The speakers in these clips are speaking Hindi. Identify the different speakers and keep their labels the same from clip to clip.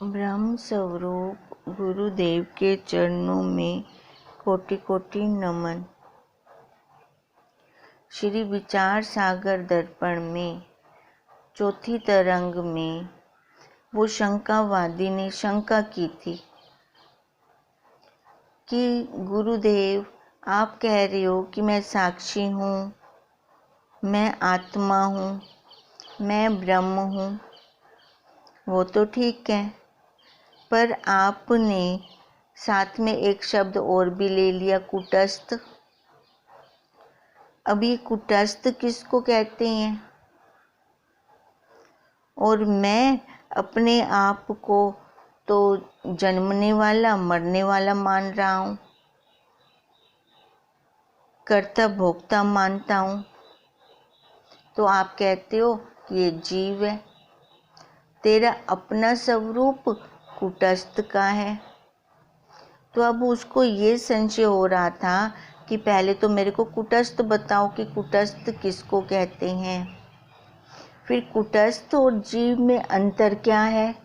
Speaker 1: ब्रह्म स्वरूप गुरुदेव के चरणों में कोटि कोटि नमन। श्री विचार सागर दर्पण में चौथी तरंग में वो शंकावादी ने शंका की थी कि गुरुदेव आप कह रहे हो कि मैं साक्षी हूँ, मैं आत्मा हूँ, मैं ब्रह्म हूँ। वो तो ठीक है, पर आपने साथ में एक शब्द और भी ले लिया, कूटस्थ। अब ये कूटस्थ किसको कहते हैं? और मैं अपने आप को तो जन्मने वाला मरने वाला मान रहा हूँ, कर्ता भोक्ता मानता हूँ, तो आप कहते हो ये जीव है। तेरा अपना स्वरूप कूटस्थ का है। तो अब उसको ये संशय हो रहा था कि पहले तो मेरे को कूटस्थ बताओ कि कूटस्थ किसको कहते हैं, फिर कूटस्थ और जीव में अंतर क्या है,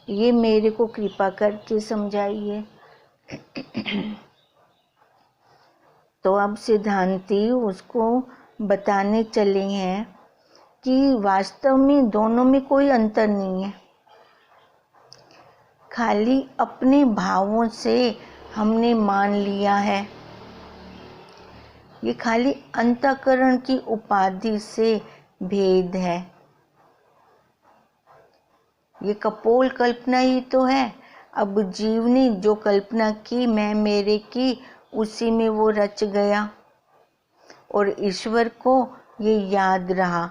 Speaker 1: ये मेरे को कृपा करके समझाइए। तो अब सिद्धांती उसको बताने चले हैं कि वास्तव में दोनों में कोई अंतर नहीं है, खाली अपने भावों से हमने मान लिया है। ये खाली अंतःकरण की उपाधि से भेद है। ये कपोल कल्पना ही तो है। अब जीव ने जो कल्पना की, मैं मेरे की, उसी में वो रच गया और ईश्वर को ये याद रहा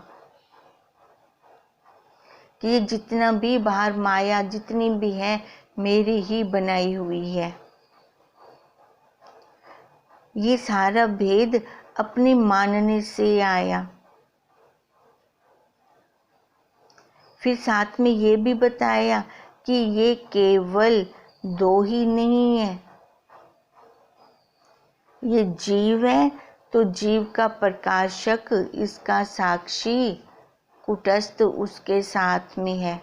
Speaker 1: कि ये जितना भी बाहर माया जितनी भी है मेरी ही बनाई हुई है। ये सारा भेद अपने मानने से आया। फिर साथ में ये भी बताया कि ये केवल दो ही नहीं है, ये जीव है तो जीव का प्रकाशक, इसका साक्षी कूटस्थ उसके साथ में है,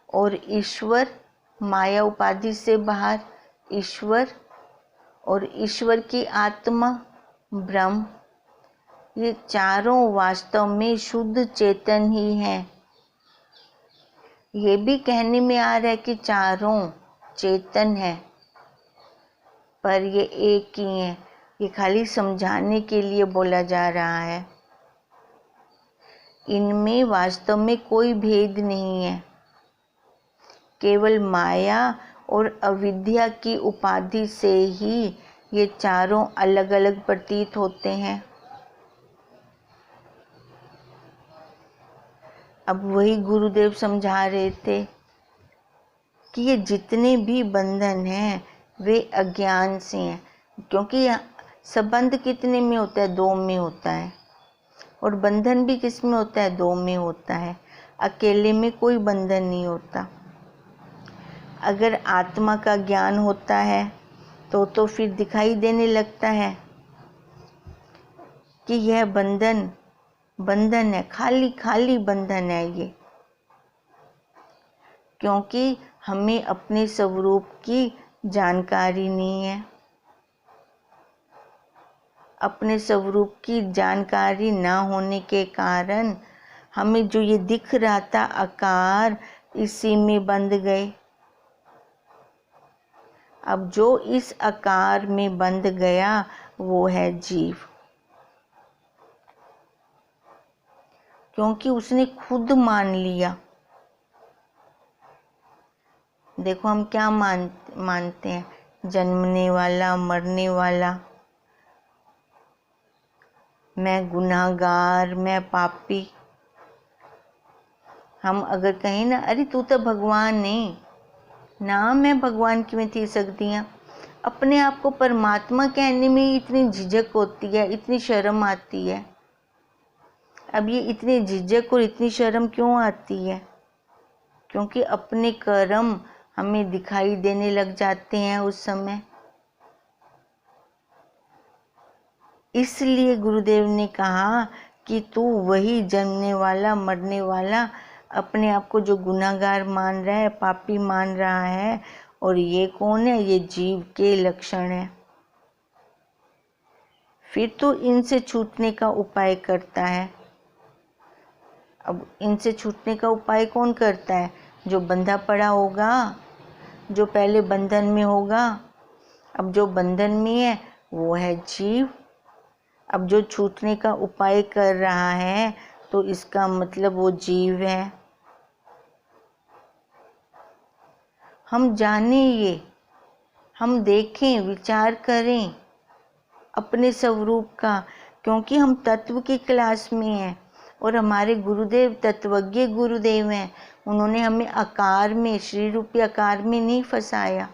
Speaker 1: और ईश्वर माया उपाधि से बाहर ईश्वर, और ईश्वर की आत्मा ब्रह्म, ये चारों वास्तव में शुद्ध चेतन ही हैं। ये भी कहने में आ रहा है कि चारों चेतन है, पर ये एक ही है। ये खाली समझाने के लिए बोला जा रहा है। इनमें वास्तव में कोई भेद नहीं है, केवल माया और अविद्या की उपाधि से ही ये चारों अलग अलग प्रतीत होते हैं। अब वही गुरुदेव समझा रहे थे कि ये जितने भी बंधन हैं वे अज्ञान से हैं, क्योंकि संबंध कितने में होता है? दो में होता है, और बंधन भी किस में होता है? दो में होता है। अकेले में कोई बंधन नहीं होता। अगर आत्मा का ज्ञान होता है तो फिर दिखाई देने लगता है कि यह बंधन बंधन है, खाली खाली बंधन है ये, क्योंकि हमें अपने स्वरूप की जानकारी नहीं है। अपने स्वरूप की जानकारी ना होने के कारण हमें जो ये दिख रहा था आकार, इसी में बंध गए। अब जो इस आकार में बंध गया वो है जीव, क्योंकि उसने खुद मान लिया। देखो हम क्या मानते हैं? जन्मने वाला मरने वाला, मैं गुनाहगार, मैं पापी। हम अगर कहें ना, अरे तू तो भगवान नहीं ना, मैं भगवान की में थी सकती हैं, अपने आप को परमात्मा कहने में इतनी झिझक होती है, इतनी शर्म आती है। अब ये इतनी झिझक और इतनी शर्म क्यों आती है? क्योंकि अपने कर्म हमें दिखाई देने लग जाते हैं उस समय। इसलिए गुरुदेव ने कहा कि तू वही जन्मने वाला मरने वाला अपने आप को जो गुनाहगार मान रहा है, पापी मान रहा है, और ये कौन है? ये जीव के लक्षण है। फिर तो इनसे छूटने का उपाय करता है। अब इनसे छूटने का उपाय कौन करता है? जो बंधा पड़ा होगा, जो पहले बंधन में होगा। अब जो बंधन में है वो है जीव। अब जो छूटने का उपाय कर रहा है तो इसका मतलब वो जीव है। हम जाने ये, हम देखें, विचार करें अपने स्वरूप का, क्योंकि हम तत्व की क्लास में हैं और हमारे गुरुदेव तत्वज्ञ गुरुदेव हैं। उन्होंने हमें आकार में, शरीर रूपी आकार में नहीं फंसाया,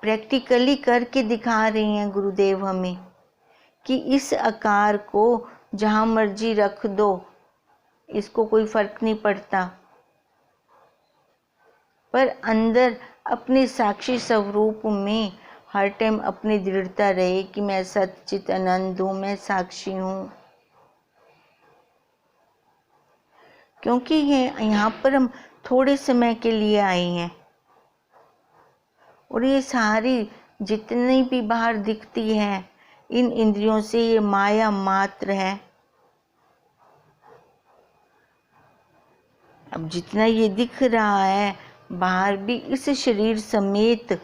Speaker 1: प्रैक्टिकली करके दिखा रहे हैं गुरुदेव हमें कि इस आकार को जहाँ मर्जी रख दो, इसको कोई फर्क नहीं पड़ता, पर अंदर अपने साक्षी स्वरूप में हर टाइम अपनी दृढ़ता रहे कि मैं सच्चित आनंद हूँ, मैं साक्षी हूँ। क्योंकि यहाँ पर हम थोड़े समय के लिए आए हैं और ये सारी जितनी भी बाहर दिखती है इन इंद्रियों से ये माया मात्र है। अब जितना ये दिख रहा है बाहर भी, इस शरीर समेत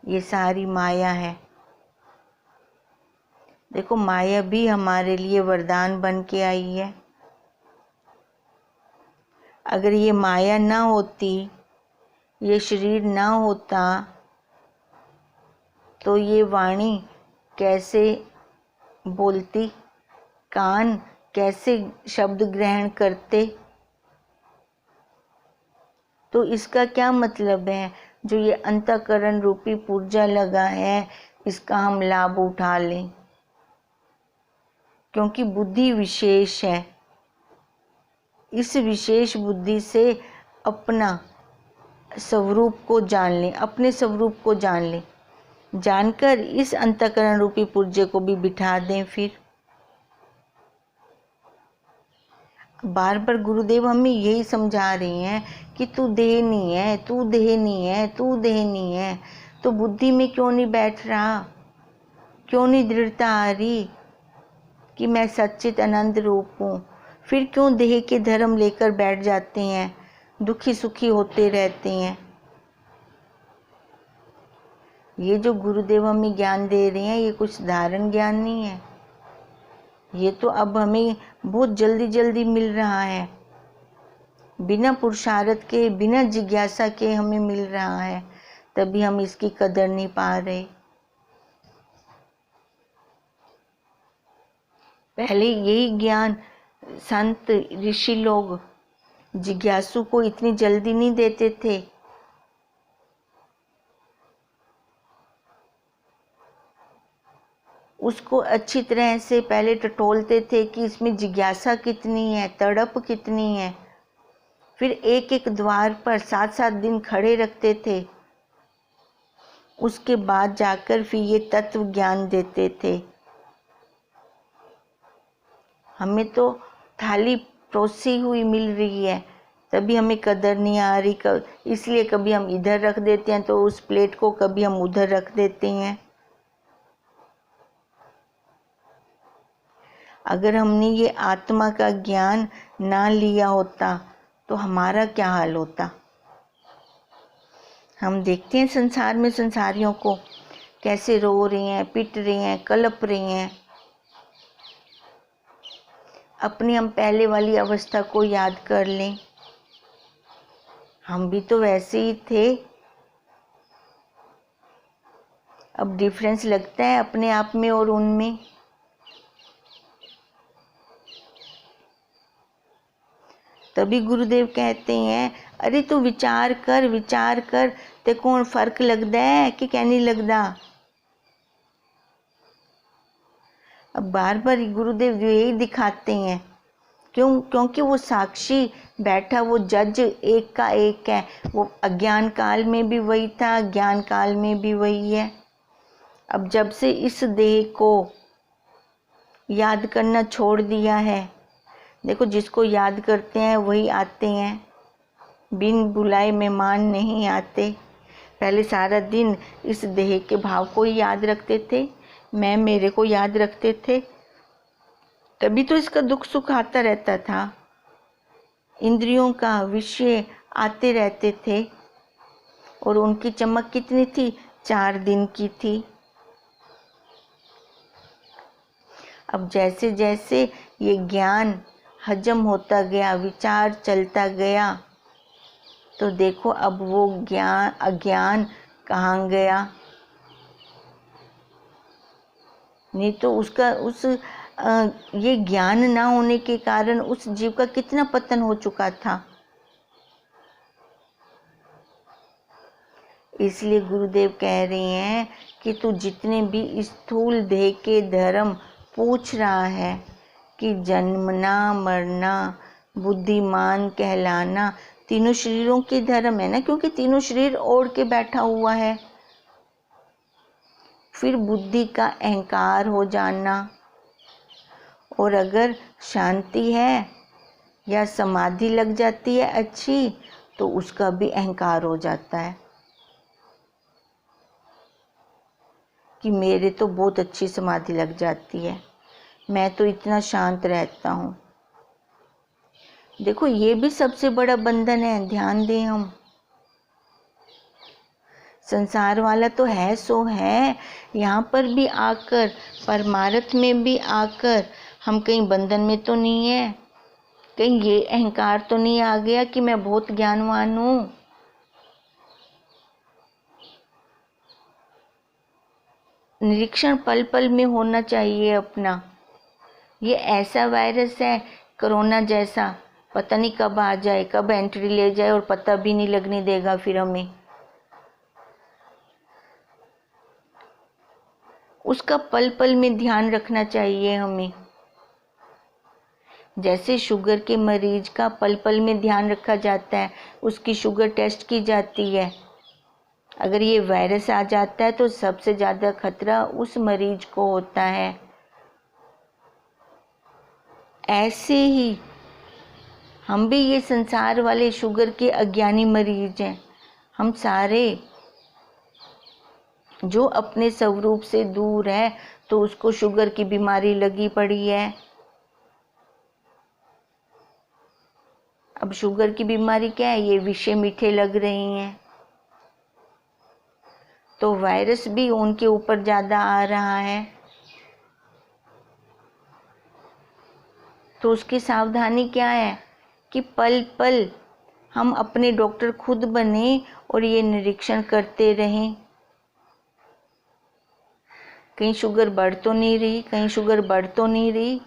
Speaker 1: ये सारी माया है। देखो माया भी हमारे लिए वरदान बन के आई है। अगर ये माया ना होती, ये शरीर ना होता, तो ये वाणी कैसे बोलती, कान कैसे शब्द ग्रहण करते? तो इसका क्या मतलब है? जो ये अंतःकरण रूपी पुर्जा लगा है, इसका हम लाभ उठा लें, क्योंकि बुद्धि विशेष है। इस विशेष बुद्धि से अपना स्वरूप को जान लें, अपने स्वरूप को जान लें, जानकर इस अंतःकरण रूपी पुर्जे को भी बिठा दें। फिर बार बार गुरुदेव हमें यही समझा रहे हैं कि तू देह नहीं है, तू देह नहीं है, तू देह नहीं है। तो बुद्धि में क्यों नहीं बैठ रहा? क्यों नहीं दृढ़ता आ रही कि मैं सच्चित आनंद रूप हूँ? फिर क्यों देह के धर्म लेकर बैठ जाते हैं, दुखी सुखी होते रहते हैं? ये जो गुरुदेव हमें ज्ञान दे रहे हैं ये कुछ साधारण ज्ञान नहीं है। ये तो अब हमें बहुत जल्दी जल्दी मिल रहा है, बिना पुरुषार्थ के, बिना जिज्ञासा के हमें मिल रहा है, तभी हम इसकी कदर नहीं पा रहे। पहले यही ज्ञान संत ऋषि लोग जिज्ञासु को इतनी जल्दी नहीं देते थे। उसको अच्छी तरह से पहले टटोलते थे कि इसमें जिज्ञासा कितनी है, तड़प कितनी है। फिर एक एक द्वार पर 7-7 दिन खड़े रखते थे, उसके बाद जाकर फिर ये तत्व ज्ञान देते थे। हमें तो थाली परोसी हुई मिल रही है, तभी हमें कदर नहीं आ रही। इसलिए कभी हम इधर रख देते हैं तो उस प्लेट को, कभी हम उधर रख देते हैं। अगर हमने ये आत्मा का ज्ञान ना लिया होता तो हमारा क्या हाल होता? हम देखते हैं संसार में संसारियों को कैसे रो रहे हैं, पिट रहे हैं, कलप रहे हैं। अपनी हम पहले वाली अवस्था को याद कर लें, हम भी तो वैसे ही थे। अब डिफरेंस लगता है अपने आप में और उनमें। तभी गुरुदेव कहते हैं, अरे तू विचार कर, विचार कर, ते कौन फर्क लगता है कि क्या नहीं लगता। अब बार बार गुरुदेव यही दिखाते हैं, क्योंकि वो साक्षी बैठा, वो जज एक का एक है। वो अज्ञान काल में भी वही था, ज्ञान काल में भी वही है। अब जब से इस देह को याद करना छोड़ दिया है, देखो, जिसको याद करते हैं वही आते हैं, बिन बुलाए मेहमान नहीं आते। पहले सारा दिन इस देह के भाव को ही याद रखते थे, मैं मेरे को याद रखते थे, तभी तो इसका दुख सुख आता रहता था। इंद्रियों का विषय आते रहते थे और उनकी चमक कितनी थी? 4 दिन की थी। अब जैसे जैसे ये ज्ञान हजम होता गया, विचार चलता गया, तो देखो अब वो अज्ञान कहाँ गया। नहीं तो ये ज्ञान ना होने के कारण उस जीव का कितना पतन हो चुका था। इसलिए गुरुदेव कह रहे हैं कि तू जितने भी स्थूल देह के धर्म पूछ रहा है कि जन्मना, मरना, बुद्धिमान कहलाना, तीनों शरीरों के धर्म है ना, क्योंकि तीनों शरीर ओढ़ के बैठा हुआ है। फिर बुद्धि का अहंकार हो जाना, और अगर शांति है या समाधि लग जाती है अच्छी, तो उसका भी अहंकार हो जाता है कि मेरे तो बहुत अच्छी समाधि लग जाती है, मैं तो इतना शांत रहता हूँ। देखो, ये भी सबसे बड़ा बंधन है, ध्यान दें हम। संसार वाला तो है सो है, यहाँ पर भी आकर, परमार्थ में भी आकर हम कहीं बंधन में तो नहीं है, कहीं ये अहंकार तो नहीं आ गया कि मैं बहुत ज्ञानवान हूँ। निरीक्षण पल पल में होना चाहिए अपना। ये ऐसा वायरस है कोरोना जैसा, पता नहीं कब आ जाए, कब एंट्री ले जाए और पता भी नहीं लगने देगा फिर हमें। उसका पल पल में ध्यान रखना चाहिए हमें। जैसे शुगर के मरीज का पल पल में ध्यान रखा जाता है, उसकी शुगर टेस्ट की जाती है। अगर ये वायरस आ जाता है तो सबसे ज़्यादा खतरा उस मरीज को होता है। ऐसे ही हम भी ये संसार वाले शुगर के अज्ञानी मरीज हैं। हम सारे जो अपने स्वरूप से दूर है तो उसको शुगर की बीमारी लगी पड़ी है। अब शुगर की बीमारी क्या है? ये विषय मीठे लग रही हैं, तो वायरस भी उनके ऊपर ज़्यादा आ रहा है। तो उसकी सावधानी क्या है कि पल पल हम अपने डॉक्टर खुद बने और ये निरीक्षण करते रहें। कहीं शुगर बढ़ तो नहीं रही, कहीं शुगर बढ़ तो नहीं रही,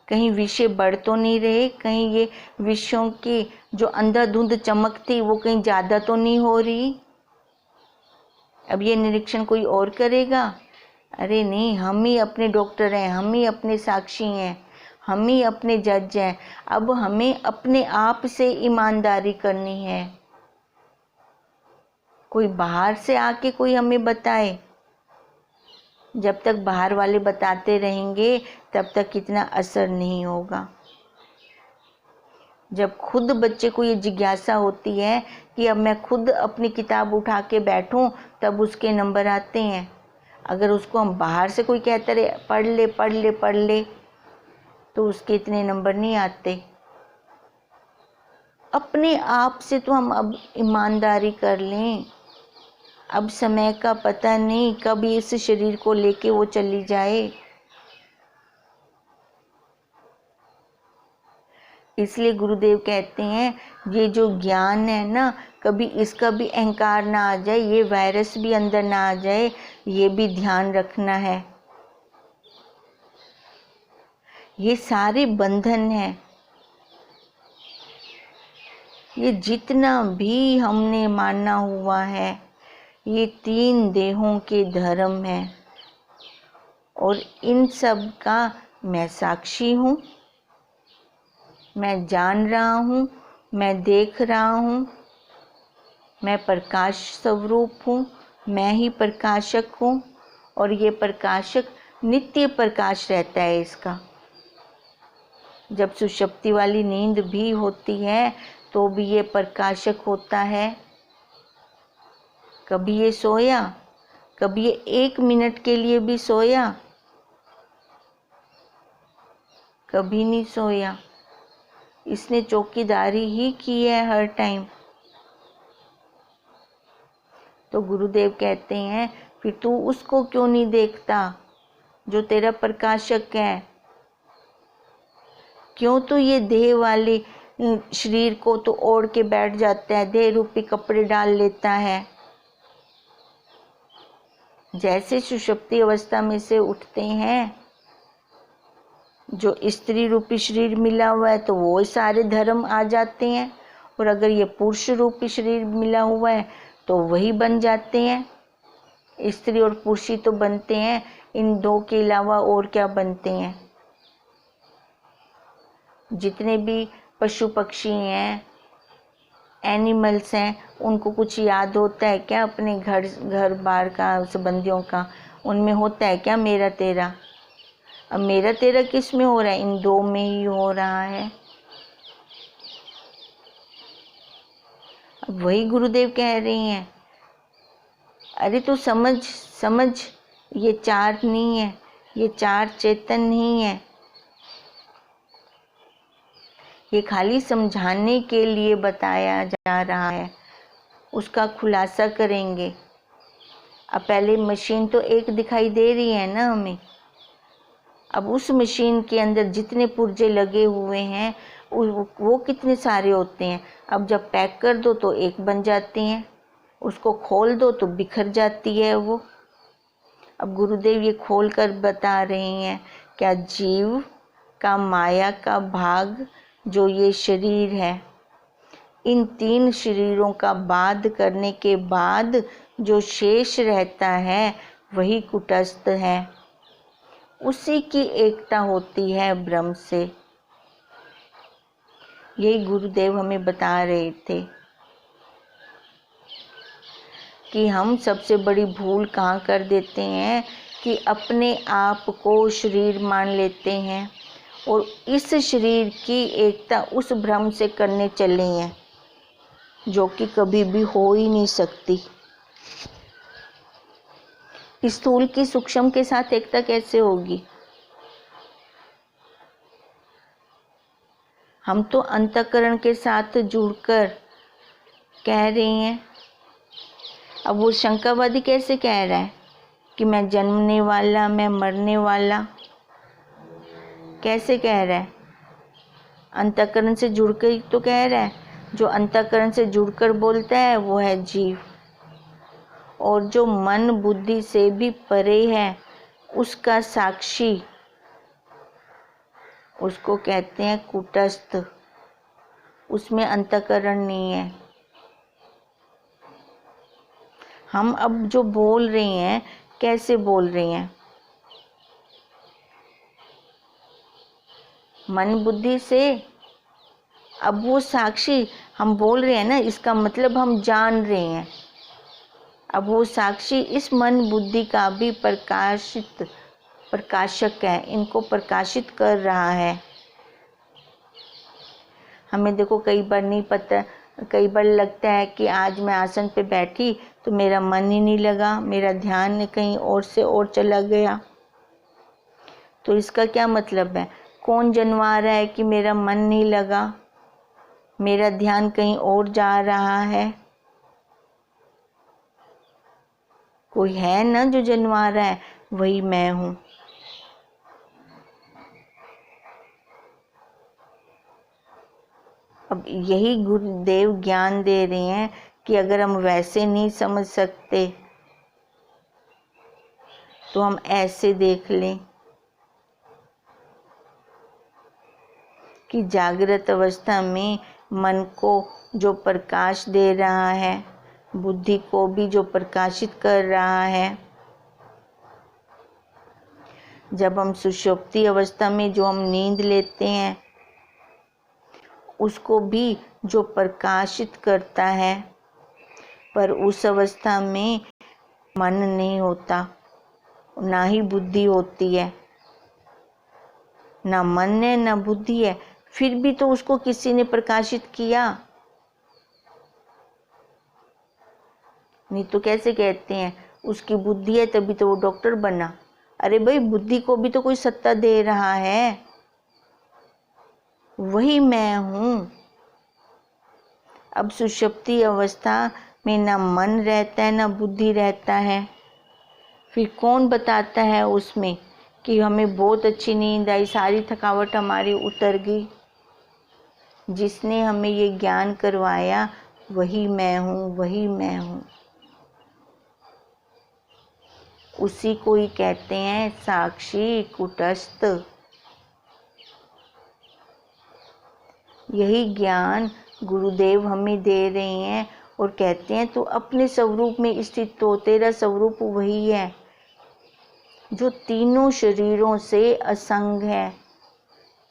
Speaker 1: कहीं विषय बढ़ तो नहीं रहे, कहीं ये विषयों की जो अंधाधुंध चमक थी वो कहीं ज़्यादा तो नहीं हो रही। अब ये निरीक्षण कोई और करेगा? अरे नहीं, हम ही अपने डॉक्टर हैं, हम ही अपने साक्षी हैं, हम ही अपने जज हैं। अब हमें अपने आप से ईमानदारी करनी है। कोई बाहर से आके कोई हमें बताए, जब तक बाहर वाले बताते रहेंगे तब तक कितना असर नहीं होगा। जब खुद बच्चे को ये जिज्ञासा होती है कि अब मैं खुद अपनी किताब उठा के बैठूं, तब उसके नंबर आते हैं। अगर उसको हम बाहर से कोई कहते रहे पढ़ ले पढ़ ले पढ़ ले, तो उसके इतने नंबर नहीं आते। अपने आप से तो हम अब ईमानदारी कर लें। अब समय का पता नहीं कब इस शरीर को लेके वो चली जाए। इसलिए गुरुदेव कहते हैं ये जो ज्ञान है ना, कभी इसका भी अहंकार ना आ जाए, ये वायरस भी अंदर ना आ जाए, ये भी ध्यान रखना है। ये सारे बंधन हैं, ये जितना भी हमने माना हुआ है, ये 3 देहों के धर्म है, और इन सब का मैं साक्षी हूँ। मैं जान रहा हूँ, मैं देख रहा हूँ, मैं प्रकाश स्वरूप हूँ, मैं ही प्रकाशक हूँ, और ये प्रकाशक नित्य प्रकाश रहता है इसका। जब सुषुप्ति वाली नींद भी होती है तो भी ये प्रकाशक होता है। कभी ये सोया, कभी ये 1 मिनट के लिए भी सोया, कभी नहीं सोया। इसने चौकीदारी ही की है हर टाइम। तो गुरुदेव कहते हैं फिर तू उसको क्यों नहीं देखता जो तेरा प्रकाशक है? क्यों तो ये देह वाले शरीर को तो ओढ़ के बैठ जाता है, देह रूपी कपड़े डाल लेता है। जैसे सुषुप्ति अवस्था में से उठते हैं, जो स्त्री रूपी शरीर मिला हुआ है तो वो सारे धर्म आ जाते हैं, और अगर ये पुरुष रूपी शरीर मिला हुआ है तो वही बन जाते हैं। स्त्री और पुरुष ही तो बनते हैं, इन दो के अलावा और क्या बनते हैं? जितने भी पशु पक्षी हैं, एनिमल्स हैं, उनको कुछ याद होता है क्या अपने घर बार का, संबंधियों का? उनमें होता है क्या मेरा तेरा? अब मेरा तेरा किस में हो रहा है? इन दो में ही हो रहा है। अब वही गुरुदेव कह रही हैं, अरे तू समझ, ये चार नहीं है, ये चार चेतन नहीं है। ये खाली समझाने के लिए बताया जा रहा है, उसका खुलासा करेंगे। अब पहले मशीन तो एक दिखाई दे रही है ना हमें, अब उस मशीन के अंदर जितने पुर्जे लगे हुए हैं वो कितने सारे होते हैं। अब जब पैक कर दो तो एक बन जाती हैं, उसको खोल दो तो बिखर जाती है वो। अब गुरुदेव ये खोल कर बता रहे हैं, क्या जीव का माया का भाग जो ये शरीर है, इन 3 शरीरों का बाध करने के बाद जो शेष रहता है वही कुटस्थ है, उसी की एकता होती है ब्रह्म से। यही गुरुदेव हमें बता रहे थे कि हम सबसे बड़ी भूल कहाँ कर देते हैं कि अपने आप को शरीर मान लेते हैं और इस शरीर की एकता उस ब्रह्म से करने चले हैं, जो कि कभी भी हो ही नहीं सकती। स्थूल की सूक्ष्म के साथ एकता कैसे होगी? हम तो अंतःकरण के साथ जुड़कर कह रहे हैं। अब वो शंकावादी कैसे कह रहा है कि मैं जन्मने वाला, मैं मरने वाला? कैसे कह रहा है? अंतःकरण से जुड़कर ही तो कह रहा है। जो अंतःकरण से जुड़कर बोलता है वो है जीव, और जो मन बुद्धि से भी परे है उसका साक्षी, उसको कहते हैं कूटस्थ। उसमें अंतःकरण नहीं है। हम अब जो बोल रहे हैं, कैसे बोल रहे हैं? मन बुद्धि से। अब वो साक्षी हम बोल रहे हैं ना, इसका मतलब हम जान रहे हैं। अब वो साक्षी इस मन बुद्धि का भी प्रकाशक है, इनको प्रकाशित कर रहा है। हमें देखो कई बार नहीं पता, कई बार लगता है कि आज मैं आसन पे बैठी तो मेरा मन ही नहीं लगा, मेरा ध्यान कहीं और से और चला गया। तो इसका क्या मतलब है? कौन जनवा रहा है कि मेरा मन नहीं लगा, मेरा ध्यान कहीं और जा रहा है? कोई है ना जो जनवा रहा है, वही मैं हूँ। अब यही गुरुदेव ज्ञान दे रहे हैं कि अगर हम वैसे नहीं समझ सकते तो हम ऐसे देख लें कि जागृत अवस्था में मन को जो प्रकाश दे रहा है, बुद्धि को भी जो प्रकाशित कर रहा है, जब हम सुषुप्ति अवस्था में जो हम नींद लेते हैं उसको भी जो प्रकाशित करता है, पर उस अवस्था में मन नहीं होता, ना ही बुद्धि होती है, ना मन है ना बुद्धि है, फिर भी तो उसको किसी ने प्रकाशित किया। नहीं तो कैसे कहते हैं उसकी बुद्धि है तभी तो वो डॉक्टर बना। अरे भाई, बुद्धि को भी तो कोई सत्ता दे रहा है, वही मैं हूँ। अब सुषुप्ति अवस्था में ना मन रहता है ना बुद्धि रहता है, फिर कौन बताता है उसमें कि हमें बहुत अच्छी नींद आई, सारी थकावट हमारी उतर गई। जिसने हमें ये ज्ञान करवाया वही मैं हूँ, वही मैं हूँ। उसी को ही कहते हैं साक्षी कूटस्थ। यही ज्ञान गुरुदेव हमें दे रहे हैं और कहते हैं तू अपने स्वरूप में स्थित हो। तेरा स्वरूप वही है जो तीनों शरीरों से असंग है,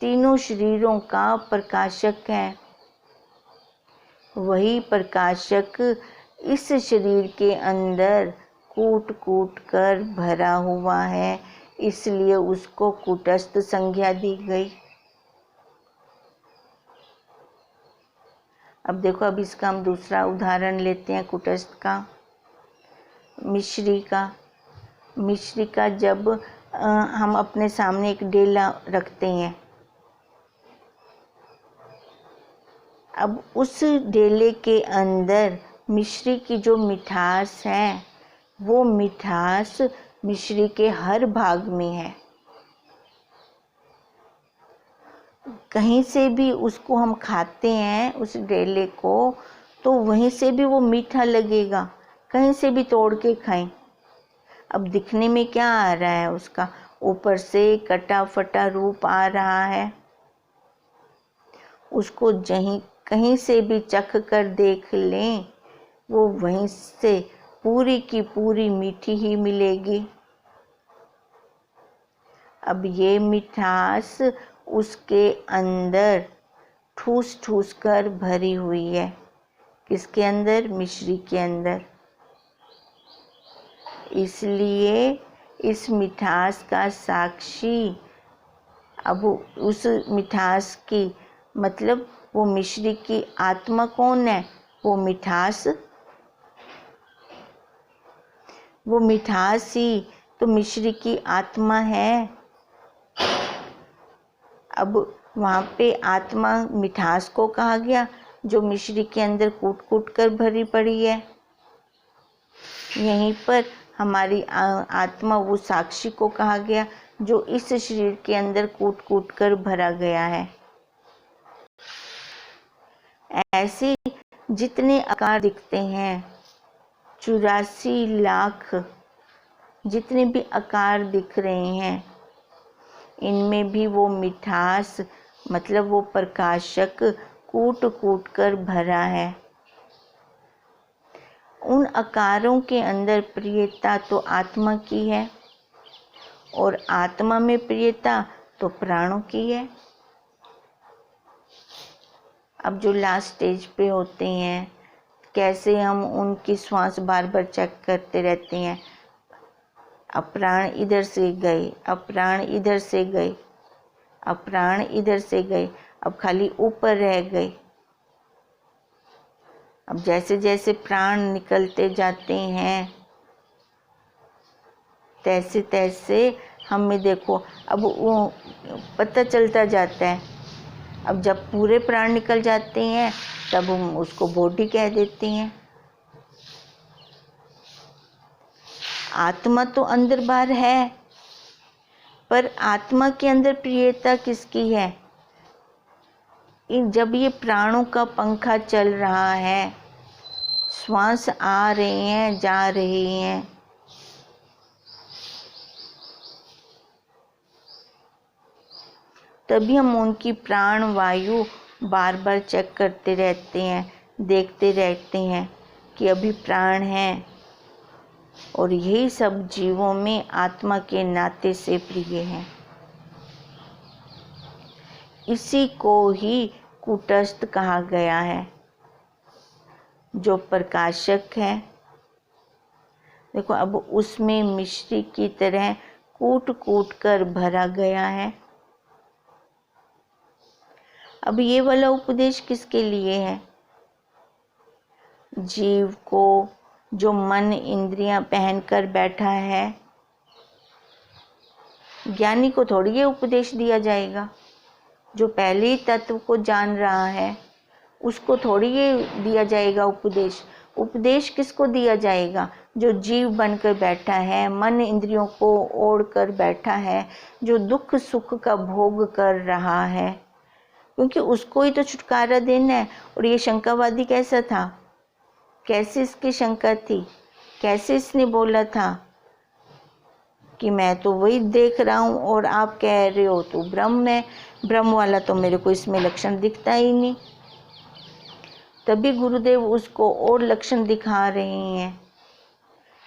Speaker 1: तीनों शरीरों का प्रकाशक है। वही प्रकाशक इस शरीर के अंदर कूट कूट कर भरा हुआ है, इसलिए उसको कूटस्थ संज्ञा दी गई। अब देखो, अब इसका हम दूसरा उदाहरण लेते हैं कूटस्थ का, मिश्री का। मिश्री का जब हम अपने सामने एक डेला रखते हैं, अब उस डेले के अंदर मिश्री की जो मिठास है, वो मिठास मिश्री के हर भाग में है। कहीं से भी उसको हम खाते हैं उस डेले को, तो वहीं से भी वो मीठा लगेगा, कहीं से भी तोड़ के खाएं। अब दिखने में क्या आ रहा है उसका, ऊपर से कटा फटा रूप आ रहा है। उसको कहीं से भी चख कर देख लें, वो वहीं से पूरी की पूरी मीठी ही मिलेगी। अब ये मिठास उसके अंदर ठूस ठूस कर भरी हुई है। किसके अंदर? मिश्री के अंदर। इसलिए इस मिठास का साक्षी, अब उस मिठास की मतलब वो मिश्री की आत्मा कौन है? वो मिठास ही तो मिश्री की आत्मा है। अब वहाँ पे आत्मा मिठास को कहा गया जो मिश्री के अंदर कूट कूट कर भरी पड़ी है। यहीं पर हमारी आत्मा वो साक्षी को कहा गया जो इस शरीर के अंदर कूट कूट कर भरा गया है। ऐसे जितने आकार दिखते हैं, 84 लाख जितने भी आकार दिख रहे हैं, इनमें भी वो मिठास मतलब वो प्रकाशक कूट कूट कर भरा है। उन आकारों के अंदर प्रियता तो आत्मा की है और आत्मा में प्रियता तो प्राणों की है। अब जो लास्ट स्टेज पे होते हैं, कैसे हम उनकी श्वास बार बार चेक करते रहते हैं। अब प्राण इधर से गए, अब प्राण इधर से गए, अब प्राण इधर से गए, अब खाली ऊपर रह गए। अब जैसे जैसे प्राण निकलते जाते हैं, तैसे तैसे हमें देखो अब वो पता चलता जाता है। अब जब पूरे प्राण निकल जाते हैं तब हम उसको बॉडी कह देते हैं। आत्मा तो अंदर बाहर है, पर आत्मा के अंदर प्रियता किसकी है? जब ये प्राणों का पंखा चल रहा है, श्वास आ रहे हैं जा रहे हैं, तभी हम उनकी प्राण वायु बार बार चेक करते रहते हैं, देखते रहते हैं कि अभी प्राण है। और यही सब जीवों में आत्मा के नाते से प्रिय है। इसी को ही कूटस्थ कहा गया है, जो प्रकाशक है, देखो अब उसमें मिश्री की तरह कूट कूट कर भरा गया है। अब ये वाला उपदेश किसके लिए है? जीव को, जो मन इंद्रियां पहन कर बैठा है। ज्ञानी को थोड़ी ये उपदेश दिया जाएगा। जो पहले ही तत्व को जान रहा है उसको थोड़ी ये दिया जाएगा उपदेश। उपदेश किसको दिया जाएगा? जो जीव बनकर बैठा है, मन इंद्रियों को ओढ़ कर बैठा है, जो दुख सुख का भोग कर रहा है, क्योंकि उसको ही तो छुटकारा देना है। और ये शंकावादी कैसा था? कैसे इसकी शंका थी? कैसे इसने बोला था कि मैं तो वही देख रहा हूँ और आप कह रहे हो तो ब्रह्म है, ब्रह्म वाला तो मेरे को इसमें लक्षण दिखता ही नहीं। तभी गुरुदेव उसको और लक्षण दिखा रहे हैं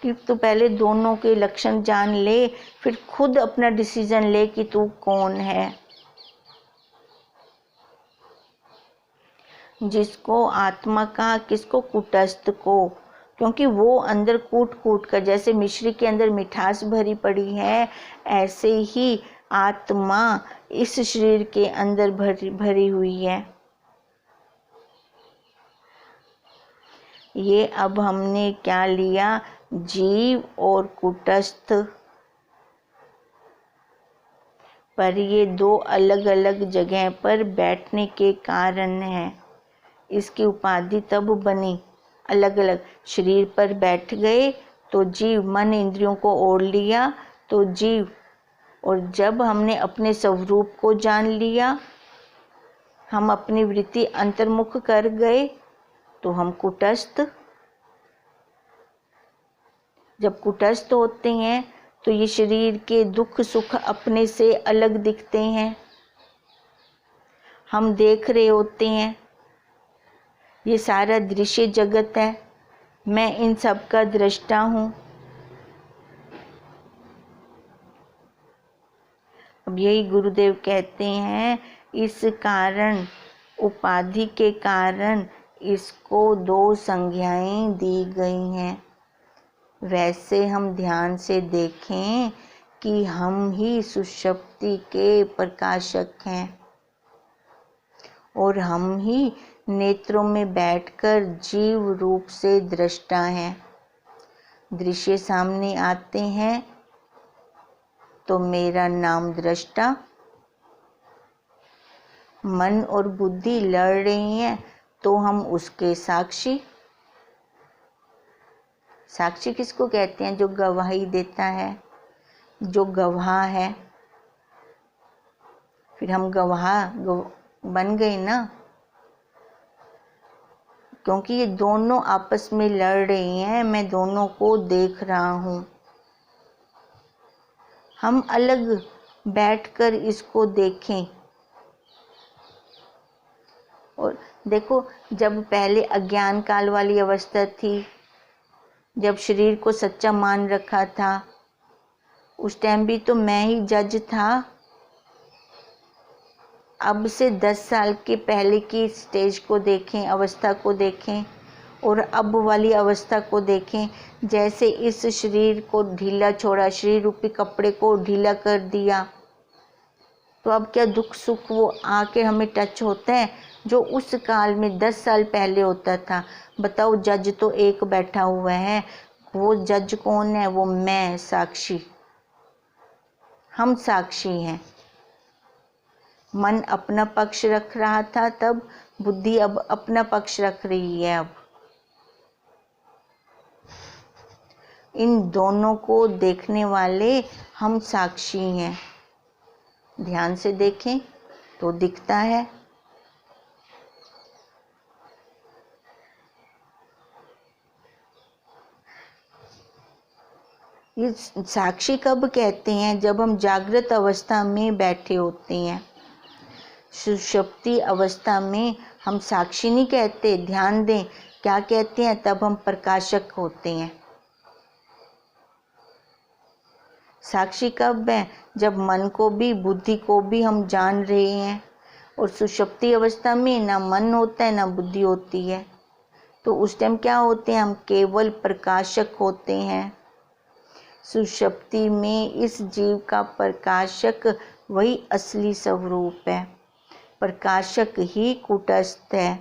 Speaker 1: कि तो पहले दोनों के लक्षण जान ले, फिर खुद अपना डिसीजन ले कि तू कौन है। जिसको आत्मा कहा, किसको? कुटस्थ को, क्योंकि वो अंदर कूट कूट कर, जैसे मिश्री के अंदर मिठास भरी पड़ी है, ऐसे ही आत्मा इस शरीर के अंदर भरी हुई है। ये अब हमने क्या लिया? जीव और कुटस्थ। पर ये दो अलग अलग जगह पर बैठने के कारण है। इसकी उपाधि तब बनी, अलग अलग शरीर पर बैठ गए तो जीव, मन इंद्रियों को ओढ़ लिया तो जीव, और जब हमने अपने स्वरूप को जान लिया, हम अपनी वृत्ति अंतर्मुख कर गए तो हम कुटस्थ। जब कुटस्थ होते हैं तो ये शरीर के दुख सुख अपने से अलग दिखते हैं, हम देख रहे होते हैं ये सारा दृश्य जगत है, मैं इन सब का दृष्टा हूँ। अब यही गुरुदेव कहते हैं, इस कारण, उपाधि के कारण इसको दो संज्ञाएं दी गई हैं। वैसे हम ध्यान से देखें कि हम ही सुषुप्ति के प्रकाशक हैं और हम ही नेत्रों में बैठकर जीव रूप से दृष्टा हैं। दृश्य सामने आते हैं तो मेरा नाम दृष्टा, मन और बुद्धि लड़ रही हैं तो हम उसके साक्षी। साक्षी किसको कहते हैं? जो गवाही देता है, जो गवाह है। फिर हम गवाह बन गए ना, क्योंकि ये दोनों आपस में लड़ रही हैं, मैं दोनों को देख रहा हूँ। हम अलग बैठकर इसको देखें। और देखो, जब पहले अज्ञान काल वाली अवस्था थी, जब शरीर को सच्चा मान रखा था, उस टाइम भी तो मैं ही जज था। अब से 10 साल के पहले की स्टेज को देखें, अवस्था को देखें, और अब वाली अवस्था को देखें। जैसे इस शरीर को ढीला छोड़ा, शरीर रूपी कपड़े को ढीला कर दिया, तो अब क्या दुख सुख वो आके हमें टच होता है जो उस काल में 10 साल पहले होता था। बताओ, जज तो एक बैठा हुआ है, वो जज कौन है? वो मैं, साक्षी। हम साक्षी हैं। मन अपना पक्ष रख रहा था तब, बुद्धि अब अपना पक्ष रख रही है। अब इन दोनों को देखने वाले हम साक्षी हैं। ध्यान से देखें तो दिखता है। ये साक्षी कब कहते हैं? जब हम जागृत अवस्था में बैठे होते हैं। सुषुप्ति अवस्था में हम साक्षी नहीं कहते, ध्यान दें, क्या कहते हैं? तब हम प्रकाशक होते हैं। साक्षी कब है? जब मन को भी बुद्धि को भी हम जान रहे हैं। और सुषुप्ति अवस्था में ना मन होता है ना बुद्धि होती है, तो उस टाइम क्या होते हैं? हम केवल प्रकाशक होते हैं। सुषुप्ति में इस जीव का प्रकाशक वही असली स्वरूप है। प्रकाशक ही कूटस्थ है,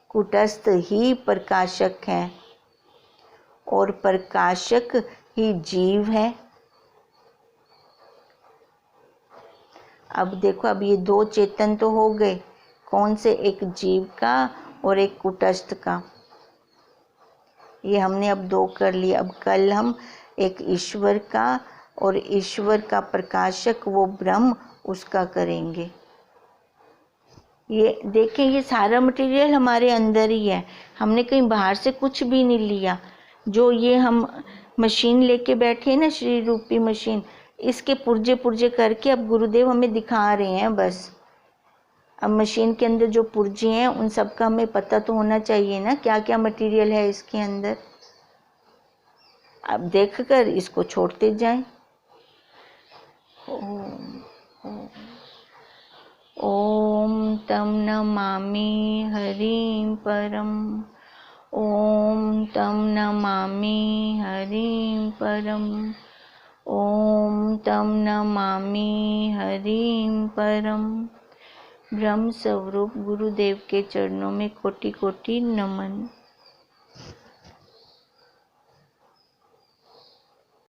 Speaker 1: कूटस्थ ही प्रकाशक है और प्रकाशक ही जीव है। अब देखो, अब ये दो चेतन तो हो गए, कौन से? एक जीव का और एक कूटस्थ का। ये हमने अब दो कर लिए। अब कल हम एक ईश्वर का और ईश्वर का प्रकाशक वो ब्रह्म, उसका करेंगे। ये देखें, ये सारा मटेरियल हमारे अंदर ही है, हमने कहीं बाहर से कुछ भी नहीं लिया। जो ये हम मशीन लेके बैठे हैं ना, श्री रूपी मशीन, इसके पुर्जे पुर्जे करके अब गुरुदेव हमें दिखा रहे हैं बस। अब मशीन के अंदर जो पुर्जे हैं उन सब का हमें पता तो होना चाहिए ना, क्या क्या मटेरियल है इसके अंदर। अब देखकर इसको छोड़ते जाएं। ओम तम नमामि हरिं परम, ओम तम नमामि हरिं परम, ओम तम नमामि हरिं परम। ब्रह्म स्वरूप गुरुदेव के चरणों में कोटि कोटि नमन।